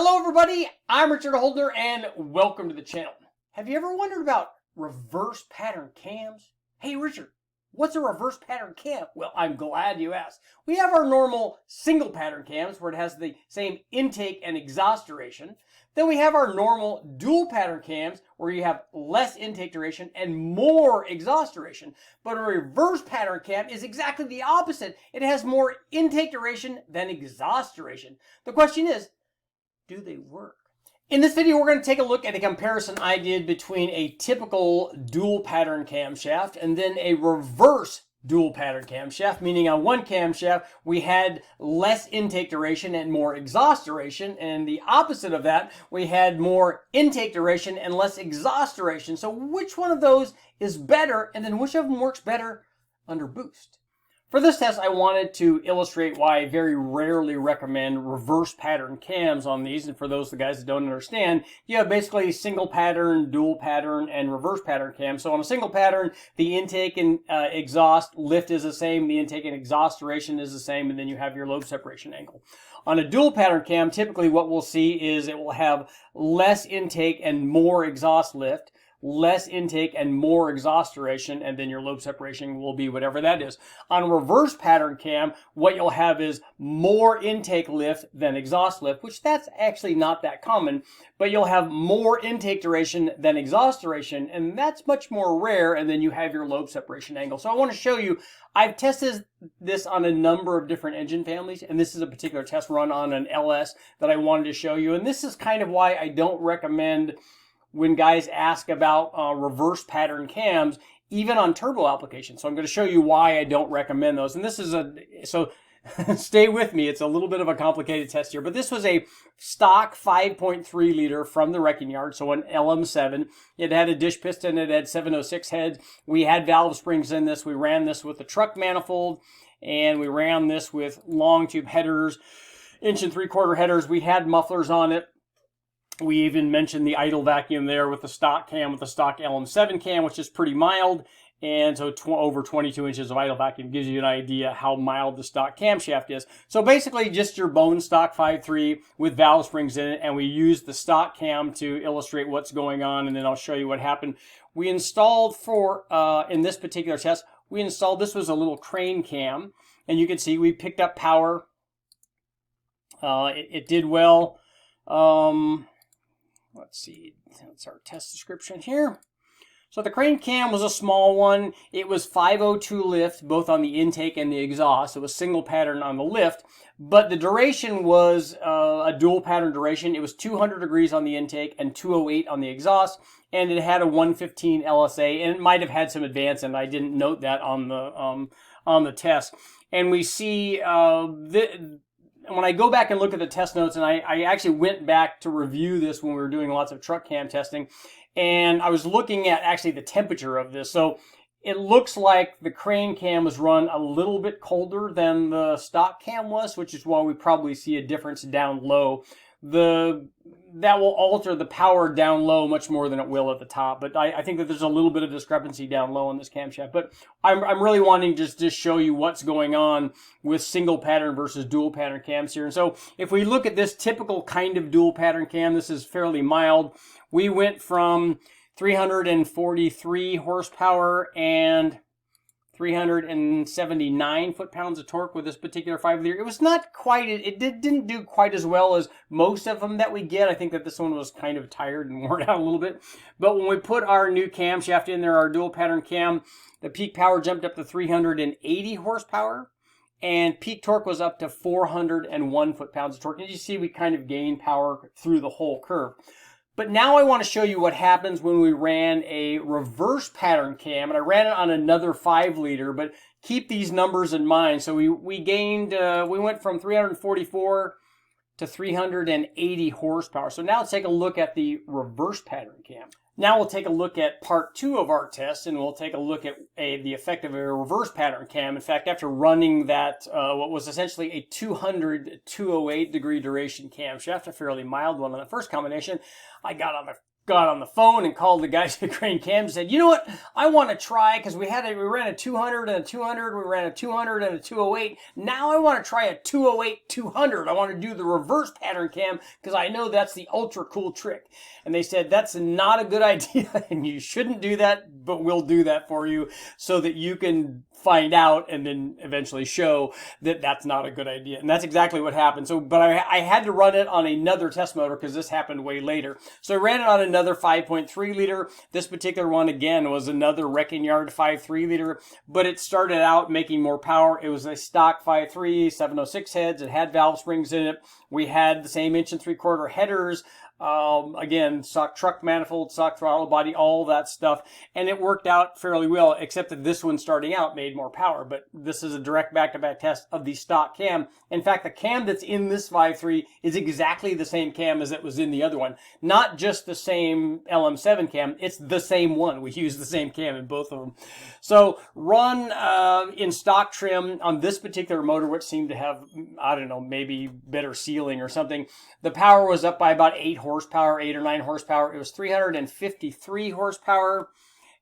Hello everybody, I'm Richard Holdner and welcome to the channel. Have you ever wondered about reverse pattern cams? Hey Richard, what's a reverse pattern cam? Well, I'm glad you asked. We have our normal single pattern cams where it has the same intake and exhaust duration. Then we have our normal dual pattern cams where you have less intake duration and more exhaust duration. But a reverse pattern cam is exactly the opposite. It has more intake duration than exhaust duration. The question is, do they work? In this video, we're going to take a look at a comparison I did between a typical dual pattern camshaft and then a reverse dual pattern camshaft, meaning on one camshaft we had less intake duration and more exhaust duration, and the opposite of that, we had more intake duration and less exhaust duration. So which one of those is better, and then which of them works better under boost? For this test, I wanted to illustrate why I very rarely recommend reverse pattern cams on these. And for those of the guys that don't understand, you have basically single pattern, dual pattern, and reverse pattern cams. So on a single pattern, the intake and exhaust lift is the same, the intake and exhaust duration is the same, and then you have your lobe separation angle. On a dual pattern cam, typically what we'll see is it will have less intake and more exhaust lift, less intake and more exhaust duration, and then your lobe separation will be whatever that is. On a reverse pattern cam, what you'll have is more intake lift than exhaust lift, which that's actually not that common, but you'll have more intake duration than exhaust duration, and that's much more rare, and then you have your lobe separation angle. So I want to show you, I've tested this on a number of different engine families, and this is a particular test run on an LS that I wanted to show you, and this is kind of why I don't recommend when guys ask about reverse pattern cams, even on turbo applications. So I'm going to show you why I don't recommend those. And this is so stay with me. It's a little bit of a complicated test here, but this was a stock 5.3 liter from the wrecking yard. So an LM7. It had a dish piston. It had 706 heads. We had valve springs in this. We ran this with the truck manifold, and we ran this with long tube headers, 1 3/4 headers. We had mufflers on it. We even mentioned the idle vacuum there with the stock cam, with the stock LM7 cam, which is pretty mild. And so over 22 inches of idle vacuum gives you an idea how mild the stock camshaft is. So basically just your bone stock 5.3 with valve springs in it. And we used the stock cam to illustrate what's going on. And then I'll show you what happened. We installed in this particular test, this was a little crane cam. And you can see we picked up power. It did well. Let's see, that's our test description here. So the crane cam was a small one. It was 502 lift, both on the intake and the exhaust. It was single pattern on the lift, but the duration was a dual pattern duration. It was 200 degrees on the intake and 208 on the exhaust, and it had a 115 LSA, and it might have had some advance, and I didn't note that on the test. And we see when I go back and look at the test notes, and I actually went back to review this when we were doing lots of truck cam testing, and I was looking at actually the temperature of this. So it looks like the crane cam was run a little bit colder than the stock cam was, which is why we probably see a difference down low. That will alter the power down low much more than it will at the top. But I think that there's a little bit of discrepancy down low on this camshaft. But I'm really wanting to just show you what's going on with single pattern versus dual pattern cams here. And so if we look at this typical kind of dual pattern cam, this is fairly mild. We went from 343 horsepower and 379 foot-pounds of torque with this particular 5 liter. It was not quite, didn't do quite as well as most of them that we get. I think that this one was kind of tired and worn out a little bit. But when we put our new camshaft in there, our dual pattern cam, the peak power jumped up to 380 horsepower, and peak torque was up to 401 foot-pounds of torque. And you see, we kind of gained power through the whole curve. But now I want to show you what happens when we ran a reverse pattern cam, and I ran it on another 5 liter, but keep these numbers in mind. So we went from 344 to 380 horsepower. So now let's take a look at the reverse pattern cam. Now we'll take a look at part 2 of our test, and we'll take a look at the effect of a reverse pattern cam. In fact, after running that, what was essentially a 208 degree duration camshaft, a fairly mild one on the first combination, I got on a got on the phone and called the guys at Crane Cam and said, you know what, I want to try, because we ran a 200 and a 200, we ran a 200 and a 208. Now I want to try a 208 200. I want to do the reverse pattern cam because I know that's the ultra cool trick. And they said, that's not a good idea and you shouldn't do that, but we'll do that for you so that you can find out and then eventually show that that's not a good idea. And that's exactly what happened. So, but I had to run it on another test motor because this happened way later. So I ran it on another 5.3 liter. This particular one, again, was another Wrecking Yard 5.3 liter, but it started out making more power. It was a stock 5.3, 706 heads. It had valve springs in it. We had the same 1 3/4 headers. Again, stock truck manifold, stock throttle body, all that stuff. And it worked out fairly well, except that this one starting out made more power. But this is a direct back-to-back test of the stock cam. In fact, the cam that's in this 5.3 is exactly the same cam as it was in the other one. Not just the same LM7 cam, it's the same one. We use the same cam in both of them. So run in stock trim on this particular motor, which seemed to have, I don't know, maybe better sealing or something. The power was up by about 8 horsepower, 8 or 9 horsepower. It was 353 horsepower,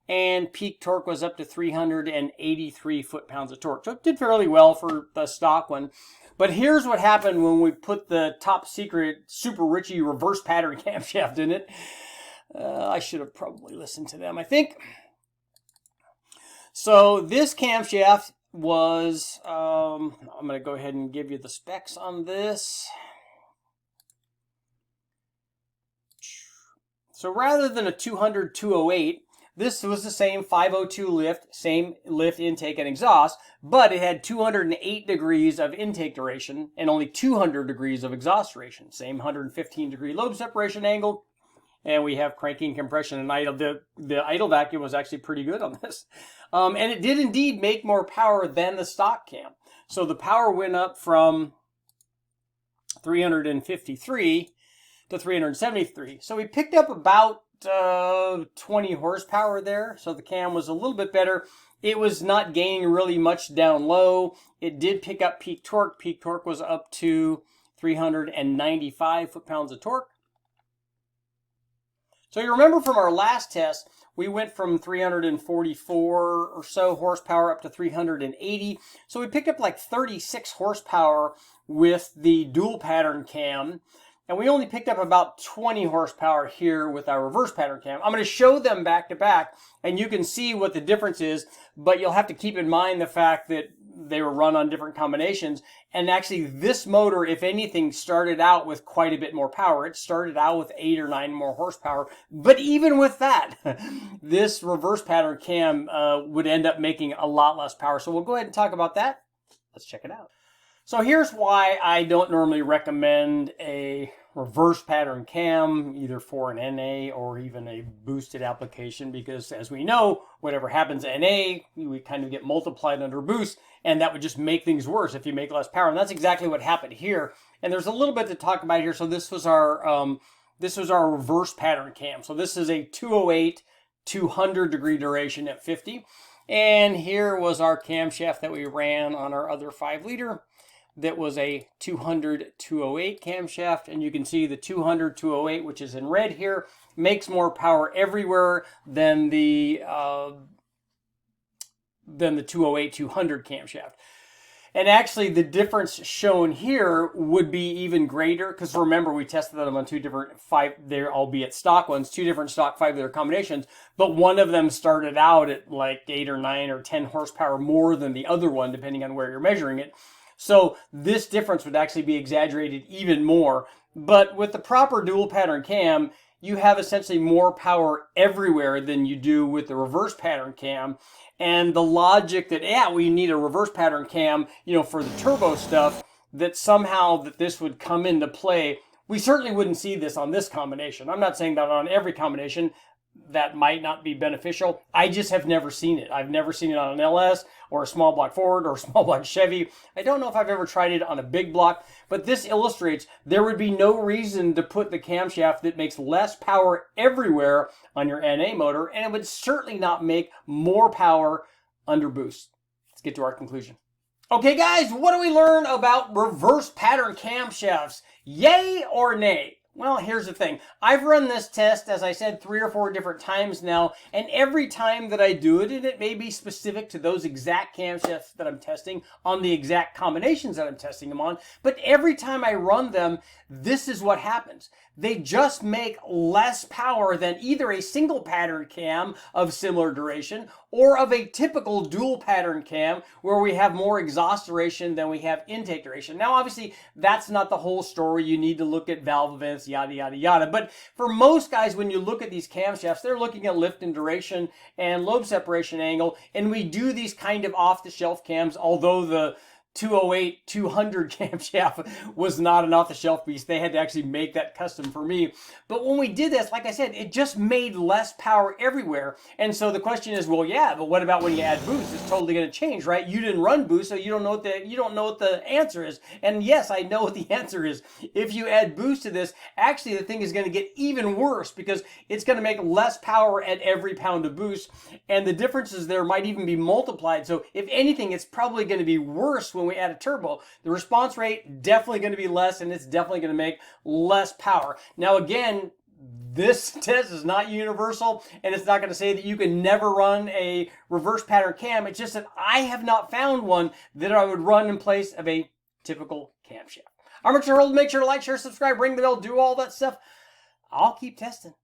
and peak torque was up to 383 foot-pounds of torque. So it did fairly well for the stock one. But here's what happened when we put the top secret Super Richie reverse pattern camshaft in it. I should have probably listened to them, I think. So this camshaft was, I'm going to go ahead and give you the specs on this. So rather than a 200-208, this was the same 502 lift, same lift, intake, and exhaust, but it had 208 degrees of intake duration and only 200 degrees of exhaust duration. Same 115-degree lobe separation angle, and we have cranking, compression, and idle. The idle vacuum was actually pretty good on this. And it did indeed make more power than the stock cam. So the power went up from 353 to 373. So we picked up about 20 horsepower there. So the cam was a little bit better. It was not gaining really much down low. It did pick up peak torque. Peak torque was up to 395 foot-pounds of torque. So you remember from our last test, we went from 344 or so horsepower up to 380. So we picked up like 36 horsepower with the dual pattern cam. And we only picked up about 20 horsepower here with our reverse pattern cam. I'm going to show them back to back, and you can see what the difference is, but you'll have to keep in mind the fact that they were run on different combinations. And actually, this motor, if anything, started out with quite a bit more power. It started out with 8 or 9 more horsepower. But even with that, this reverse pattern cam would end up making a lot less power. So we'll go ahead and talk about that. Let's check it out. So here's why I don't normally recommend a reverse pattern cam, either for an NA or even a boosted application, because as we know, whatever happens NA, we kind of get multiplied under boost, and that would just make things worse if you make less power. And that's exactly what happened here. And there's a little bit to talk about here. So this was our reverse pattern cam. So this is a 208, 200 degree duration at 50. And here was our camshaft that we ran on our other 5 liter. That was a 200-208 camshaft, and you can see the 200-208, which is in red here, makes more power everywhere than the 208-200 camshaft. And actually, the difference shown here would be even greater, because remember, we tested them on 2 different they're albeit stock ones, 2 different stock 5-liter combinations, but one of them started out at like 8 or 9 or 10 horsepower more than the other one, depending on where you're measuring it. So this difference would actually be exaggerated even more. But with the proper dual pattern cam, you have essentially more power everywhere than you do with the reverse pattern cam. And the logic that, yeah, we need a reverse pattern cam, for the turbo stuff, that somehow that this would come into play. We certainly wouldn't see this on this combination. I'm not saying that on every combination. That might not be beneficial. I just have never seen it. I've never seen it on an LS or a small block Ford or a small block Chevy. I don't know if I've ever tried it on a big block, but this illustrates there would be no reason to put the camshaft that makes less power everywhere on your NA motor, and it would certainly not make more power under boost. Let's get to our conclusion. Okay, guys, what do we learn about reverse pattern camshafts? Yay or nay? Well, here's the thing. I've run this test, as I said, 3 or 4 different times now, and every time that I do it, and it may be specific to those exact camshafts that I'm testing, on the exact combinations that I'm testing them on, but every time I run them, this is what happens. They just make less power than either a single pattern cam of similar duration or of a typical dual pattern cam where we have more exhaust duration than we have intake duration. Now, obviously, that's not the whole story. You need to look at valve events, yada, yada, yada. But for most guys, when you look at these camshafts, they're looking at lift and duration and lobe separation angle. And we do these kind of off-the-shelf cams, although the 208 200 camshaft was not an off-the-shelf piece. They had to actually make that custom for me. But when we did this, like I said, it just made less power everywhere. And so the question is, well, yeah, but what about when you add boost? It's totally going to change, right? You didn't run boost, so you don't know what the answer is. And yes, I know what the answer is. If you add boost to this, actually the thing is going to get even worse because it's going to make less power at every pound of boost, and the differences there might even be multiplied. So if anything, it's probably going to be worse when we add a turbo. The response rate definitely going to be less, and it's definitely going to make less power. Now again, this test is not universal, and it's not going to say that you can never run a reverse pattern cam. It's just that I have not found one that I would run in place of a typical camshaft. I'm Richard Holden. Make sure to like, share, subscribe, ring the bell, do all that stuff. I'll keep testing.